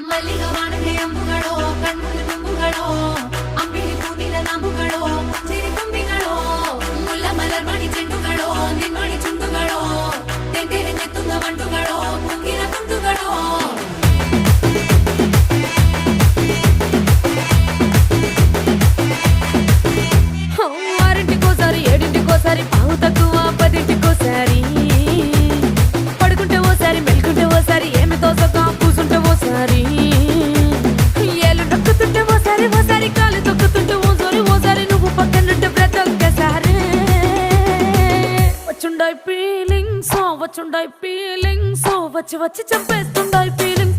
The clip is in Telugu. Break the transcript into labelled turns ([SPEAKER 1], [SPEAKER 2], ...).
[SPEAKER 1] ಮಲ್ಲಿಗ ವಾಣದೆ ಅಂಬುಗಳೋ ಕಣ್ಮುಳು ತುಂಬುಗಳೋ ಅಂಬಿಳಿ ಹೂವಿನ ನಾಂಬುಗಳೋ ಸಿರಿ ತುಂಬಿಗಳೋ ಮುಲ್ಲ ಮಲರ್ ಮಣಿ ಚೆಂಡುಗಳೋ ನಿನ್ಮಣಿ ಚುಂಡುಗಳೋ ತೆಂಟೆರೆ ನೆತ್ತುಂಗ ಮಂಡುಗಳೋ ಮುಂಗಿನ ತುಂಡುಗಳೋ ఆరింటికోసారి ఏడింటికోసారి పావు తక్కువ పదింటికోసారి పడుకుంటే ఓసారి మెలుకుంటే ఓసారి ఏమి తోసక కూసుంటే ఓసారి ఏలు నొక్కుతుంటే ఓసారి ఓసారి కాలు తొక్కుతుంటే ఓసారి నువ్వు పక్కనుంటే ప్రతి ఒక్కసారి వచ్చుండాయి ఫీలింగ్స్ వచ్చి వచ్చి చంపేస్తుండాయి ఫీలింగ్స్